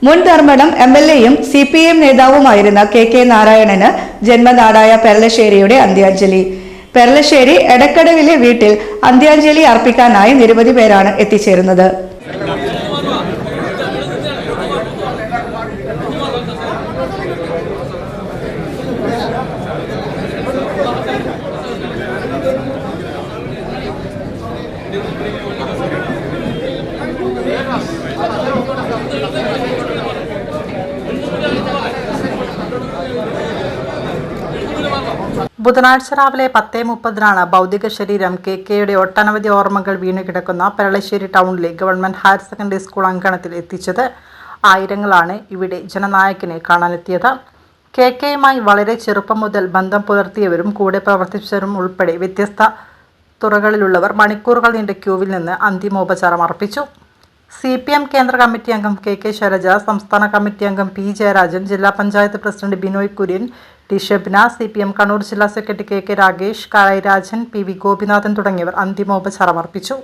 മുൻ Dharmadam MLA-യും CPM നേതാവുമായിരുന്ന KK നാരായണന് ജന്മനാടായ പെരളശ്ശേരിയുടെ അന്ത്യാഞ്ജലി. പെരളശ്ശേരി എടക്കടവിലെ വീട്ടിൽ അന്ത്യാഞ്ജലി അർപ്പിക്കാനായി നിരവധി പേരാണ് എത്തിച്ചേരുന്നത്. ബുധനാഴ്ച രാവിലെ 10:30 ഭൗതിക ശരീരം KKയുടെ ഒട്ടനവധി ഓർമ്മകൾ വീണുകിടക്കുന്ന പെരളശ്ശേരി ടൗണിലെ ഗവൺമെന്റ് ഹയർ സെക്കൻഡറി സ്കൂൾ അങ്കണത്തിൽ എത്തിച്ചത്. ആയിരങ്ങളാണ് ഇവിടെ ജനനായകനെ കാണാനെത്തിയത്. KKയുമായി വളരെ ചെറുപ്പം മുതൽ ബന്ധം പുലർത്തിയവരും കൂടെ പ്രവർത്തിച്ചവരും ഉൾപ്പെടെ വ്യത്യസ്ത തുറകളിലുള്ളവർ മണിക്കൂറുകൾ നീണ്ട ക്യൂവിൽ നിന്ന് അന്തിമോപചാരം അർപ്പിച്ചു. CPM കേന്ദ്ര കമ്മിറ്റി അംഗം KK ശൈലജ, സംസ്ഥാന കമ്മിറ്റി അംഗം P ജയരാജൻ, ജില്ലാ panchayat president Binoy Kurian, T Shabna, CPM Kannur ജില്ലാ secretary KK Ragesh, Kalairajan, PV Gopinathan തുടങ്ങിയവർ അന്തിമോപചാരം അർപ്പിച്ചു.